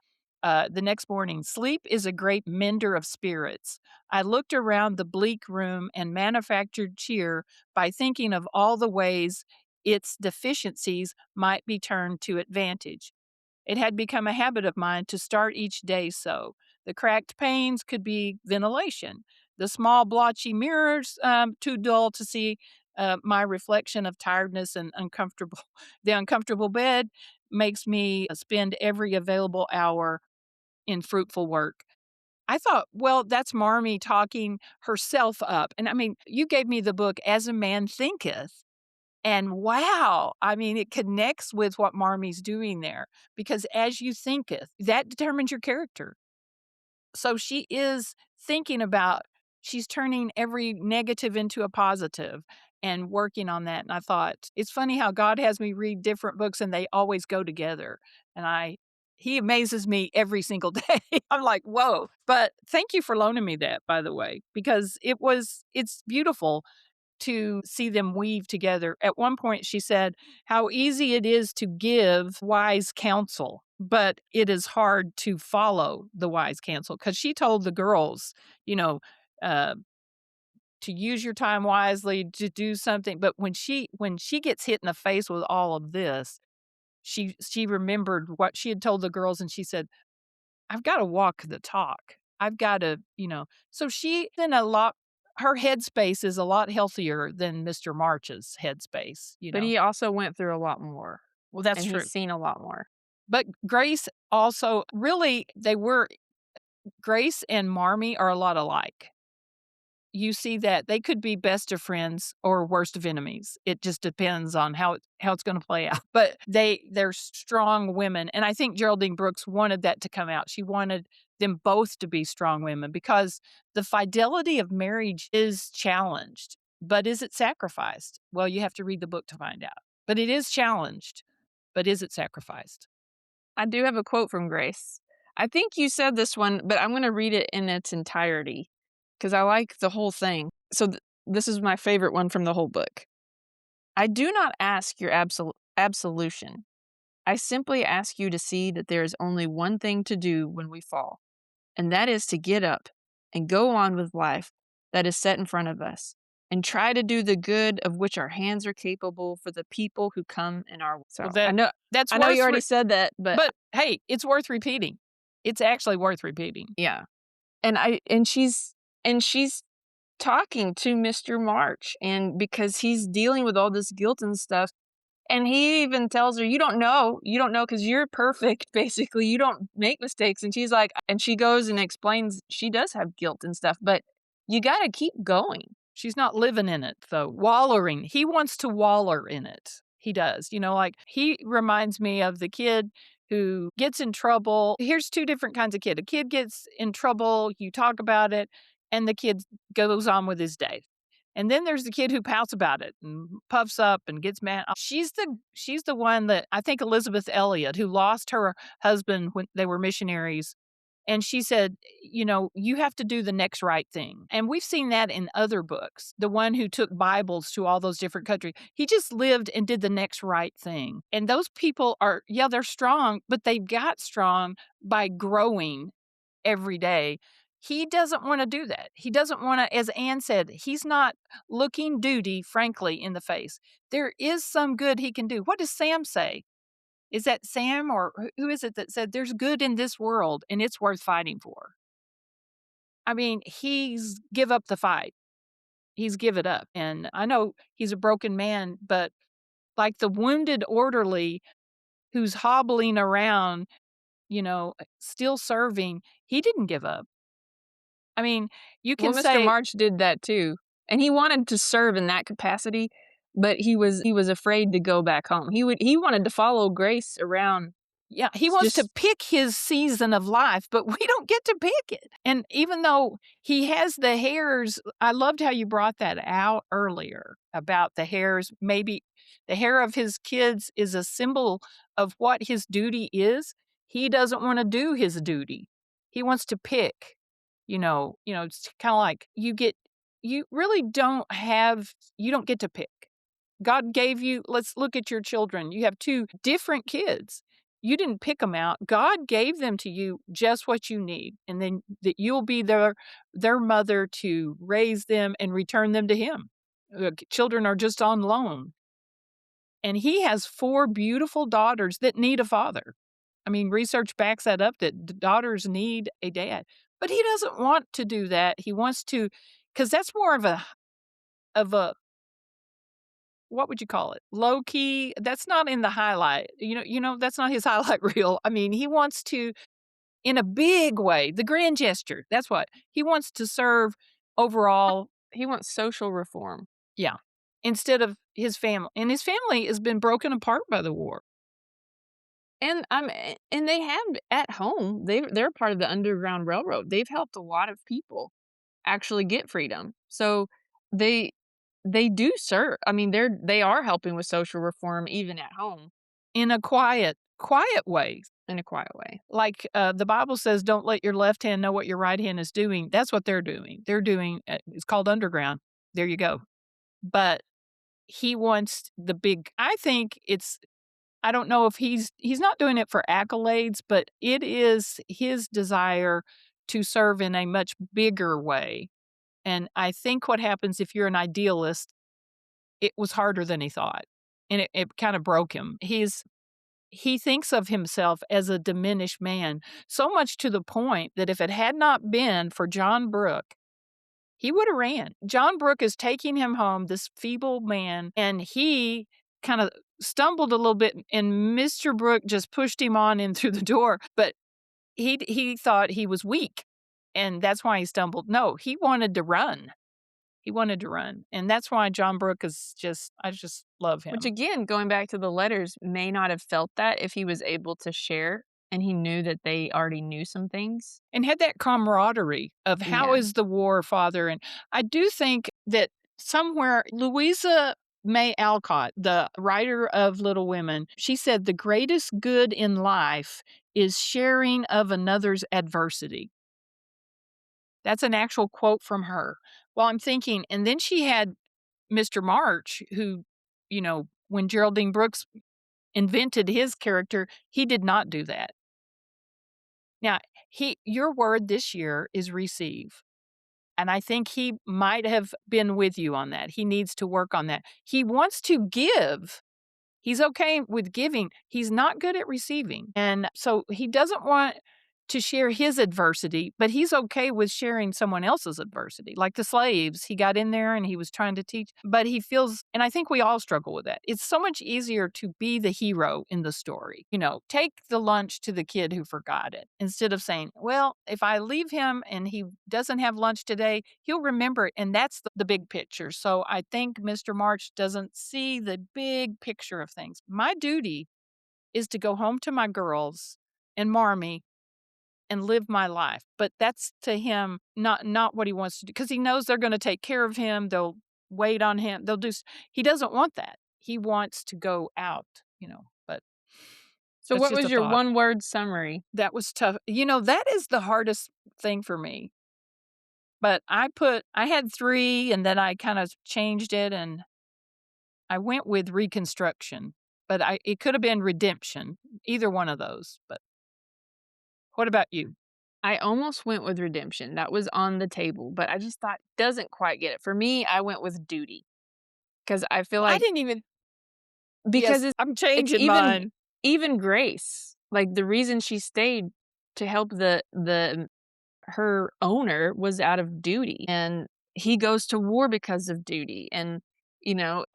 Speaker 2: the next morning, "Sleep is a great mender of spirits. I looked around the bleak room and manufactured cheer by thinking of all the ways its deficiencies might be turned to advantage. It had become a habit of mine to start each day so. The cracked panes could be ventilation. The small blotchy mirrors, too dull to see my reflection of tiredness and uncomfortable. The uncomfortable bed makes me spend every available hour in fruitful work." I thought, well, that's Marmee talking herself up. And I mean, you gave me the book As a Man Thinketh. And wow, I mean, it connects with what Marmee's doing there because as you thinketh, that determines your character. So she is thinking about she's turning every negative into a positive and working on that, and I thought, it's funny how God has me read different books and they always go together, and I he amazes me every single day. I'm like, "Whoa." But thank you for loaning me that, by the way, because it's beautiful to see them weave together. At one point, she said, "How easy it is to give wise counsel, but it is hard to follow the wise counsel." Because she told the girls, you know, uh, to use your time wisely, to do something. But when she gets hit in the face with all of this, she remembered what she had told the girls, and she said, I've gotta walk the talk. I've gotta, so she in a lot her headspace is a lot healthier than Mr. March's headspace, you
Speaker 1: But
Speaker 2: know?
Speaker 1: he also went through a lot more,
Speaker 2: Well, that's
Speaker 1: and
Speaker 2: true.
Speaker 1: he's seen a lot more.
Speaker 2: But Grace also really Grace and Marmee are a lot alike. you see that they could be best of friends or worst of enemies. It just depends on how it's gonna play out. But they're strong women, and I think Geraldine Brooks wanted that to come out. She wanted them both to be strong women because the fidelity of marriage is challenged, but is it sacrificed? Well, you have to read the book to find out. But it is challenged, but is it sacrificed?
Speaker 1: I do have a quote from Grace. I think you said this one, but I'm gonna read it in its entirety because I like the whole thing. So this is my favorite one from the whole book. I do not ask your absolution. I simply ask you to see that there is only one thing to do when we fall, and that is to get up and go on with life that is set in front of us and try to do the good of which our hands are capable for the people who come in our way.
Speaker 2: Well,
Speaker 1: So I know
Speaker 2: that's
Speaker 1: I know you
Speaker 2: worth
Speaker 1: already said that, but
Speaker 2: but hey, it's worth repeating. It's actually worth repeating.
Speaker 1: yeah. And she's talking to Mr. March, and because he's dealing with all this guilt and stuff, and he even tells her, you don't know because you're perfect, basically, you don't make mistakes." And she's like, and she goes and explains she does have guilt and stuff, but you gotta keep going.
Speaker 2: She's not living in it, though, wallowing. He wants to waller in it. He does. Like, he reminds me of the kid who gets in trouble. Here's two different kinds of kid. A kid gets in trouble, you talk about it, and the kid goes on with his day. And then there's the kid who pouts about it and puffs up and gets mad. She's the one that I think Elizabeth Elliot, who lost her husband when they were missionaries, and she said, you have to do the next right thing. And we've seen that in other books. The one who took Bibles to all those different countries, he just lived and did the next right thing. And those people they're strong, but they got strong by growing every day. He doesn't want to do that. He doesn't want to, as Anne said, he's not looking duty, frankly, in the face. There is some good he can do. What does Sam say? Is that Sam or who is it that said there's good in this world and it's worth fighting for? I mean, he's give up the fight. He's give it up. And I know he's a broken man, but like the wounded orderly who's hobbling around, still serving, he didn't give up. I mean, you
Speaker 1: Well,
Speaker 2: can
Speaker 1: Mr.
Speaker 2: say,
Speaker 1: March did that too, and he wanted to serve in that capacity, but he was afraid to go back home. He wanted to follow Grace around.
Speaker 2: yeah, he wants to
Speaker 1: Just
Speaker 2: pick his season of life, but we don't get to pick it. And even though he has the hairs, I loved how you brought that out earlier about the hairs. Maybe the hair of his kids is a symbol of what his duty is. He doesn't want to do his duty. He wants to pick. It's kind of like you really you don't get to pick. God gave you, let's look at your children. You have two different kids. You didn't pick them out. God gave them to you just what you need. And then that you'll be their mother to raise them and return them to him. Children are just on loan. And he has 4 beautiful daughters that need a father. I mean, research backs that up that daughters need a dad. But he doesn't want to do that. He wants to, because that's more of a what would you call it? Low key. That's not in the highlight. That's not his highlight reel. I mean, he wants to, in a big way, the grand gesture. That's what he wants to serve overall.
Speaker 1: he wants social reform.
Speaker 2: Yeah. Instead of his family. And his family has been broken apart by the war.
Speaker 1: And they have at home, they're part of the Underground Railroad. They've helped a lot of people actually get freedom. So they they do serve. I mean, they are helping with social reform even at home
Speaker 2: In a quiet way.
Speaker 1: in a quiet way.
Speaker 2: Like the Bible says, don't let your left hand know what your right hand is doing. That's what they're doing. They're doing, it's called underground. There you go. But he wants the big, I don't know if he's not doing it for accolades, but it is his desire to serve in a much bigger way. And I think what happens if you're an idealist, it was harder than he thought. And it kind of broke him. He thinks of himself as a diminished man, so much to the point that if it had not been for John Brooke, he would have ran. John Brooke is taking him home, this feeble man, and he kind of stumbled a little bit, and Mr. Brooke just pushed him on in through the door. But he thought he was weak, and that's why he stumbled. No, he wanted to run. He wanted to run, and that's why John Brooke is I just love
Speaker 1: Which
Speaker 2: him.
Speaker 1: again, going back to the letters, may not have felt that if he was able to share and he knew that they already knew some things.
Speaker 2: And had that camaraderie of how
Speaker 1: Yeah.
Speaker 2: is the war, father, and I do think that somewhere Louisa May Alcott, the writer of Little Women, she said, "The greatest good in life is sharing of another's adversity." That's an actual quote from her. Well, I'm thinking and then she had Mr. March, who, when Geraldine Brooks invented his character, he did not do that. Now, your word this year is receive. And I think he might have been with you on that. He needs to work on that. He wants to give. He's okay with giving. He's not good at receiving. And so he doesn't want to share his adversity, but he's okay with sharing someone else's adversity. Like the slaves, he got in there and he was trying to teach, but he feels, and I think we all struggle with that. It's so much easier to be the hero in the story. Take the lunch to the kid who forgot it instead of saying, well, if I leave him and he doesn't have lunch today, he'll remember it. And that's the big picture. So I think Mr. March doesn't see the big picture of things. My duty is to go home to my girls and Marme and live my life. But that's to him not what he wants to do because he knows they're going to take care of him. They'll wait on him. He doesn't want that. He wants to go out. But
Speaker 1: So
Speaker 2: that's
Speaker 1: what
Speaker 2: just a
Speaker 1: was your
Speaker 2: thought.
Speaker 1: one-word summary?
Speaker 2: That was tough. That is the hardest thing for me. But I had 3 and then I kind of changed it and I went with reconstruction. But it could have been redemption, either one of those. But what about you?
Speaker 1: I almost went with redemption. That was on the table, but I just thought doesn't quite get it. For me, I went with duty because I feel
Speaker 2: I
Speaker 1: like
Speaker 2: didn't even
Speaker 1: because
Speaker 2: Yes,
Speaker 1: it's
Speaker 2: I'm
Speaker 1: like
Speaker 2: changing
Speaker 1: even
Speaker 2: mine.
Speaker 1: even Grace, like the reason she stayed to help the her owner was out of duty, and he goes to war because of duty, and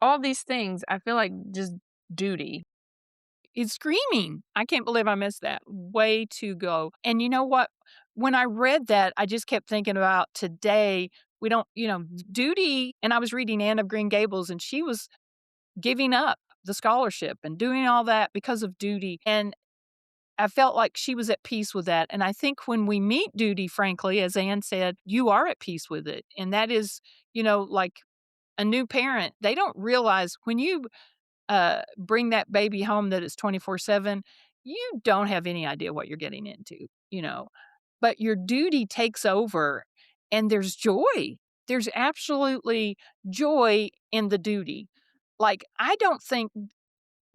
Speaker 1: all these things. I feel like just duty.
Speaker 2: Is screaming. I can't believe I missed that. Way to go. And you know what? When I read that, I just kept thinking about today. We don't, duty. And I was reading Anne of Green Gables, and she was giving up the scholarship and doing all that because of duty. And I felt like she was at peace with that. And I think when we meet duty, frankly, as Anne said, you are at peace with it. And that is, like a new parent, they don't realize when you bring that baby home that it's 24/7, you don't have any idea what you're getting into. But your duty takes over and there's joy. There's absolutely joy in the duty. Like, I don't think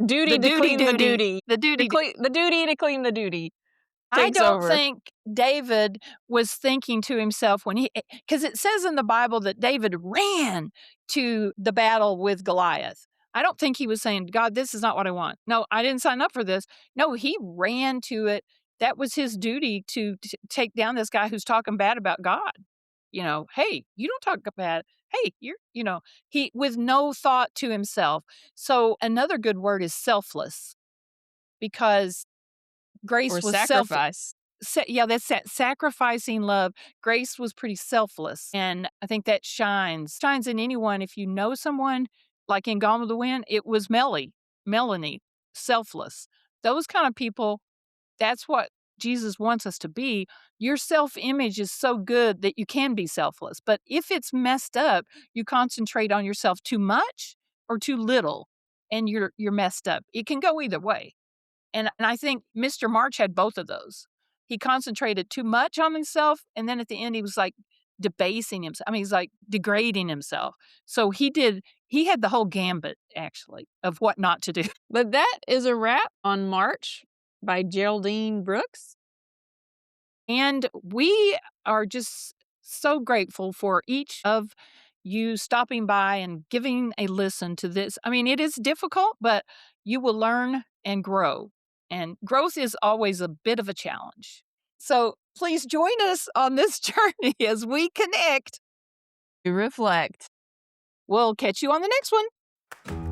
Speaker 1: Duty to clean the duty.
Speaker 2: the duty
Speaker 1: The duty to clean the duty
Speaker 2: I
Speaker 1: takes
Speaker 2: don't
Speaker 1: over.
Speaker 2: think David was thinking to himself because it says in the Bible that David ran to the battle with Goliath. I don't think he was saying, God, this is not what I want. No, I didn't sign up for this. No, he ran to it. That was his duty to take down this guy who's talking bad about God. Hey, you don't talk bad. Hey, he with no thought to himself. So another good word is selfless because
Speaker 1: Or
Speaker 2: Grace was
Speaker 1: sacrifice.
Speaker 2: yeah, that's that sacrificing love. Grace was pretty selfless, and I think that shines in anyone. If you know someone, like in Gone with the Wind, it was Melanie, selfless. Those kind of people, that's what Jesus wants us to be. Your self-image is so good that you can be selfless, but if it's messed up, you concentrate on yourself too much or too little, and you're messed up. It can go either way. And I think Mr. March had both of those. He concentrated too much on himself, and then at the end, he was, like, debasing himself. I mean, he's, like, degrading himself. So he had the whole gambit, actually, of what not to do.
Speaker 1: But that is a wrap on March by Geraldine Brooks.
Speaker 2: And we are just so grateful for each of you stopping by and giving a listen to this. I mean, it is difficult, but you will learn and grow. And growth is always a bit of a challenge. So please join us on this journey as we connect.
Speaker 1: To reflect.
Speaker 2: We'll catch you on the next one.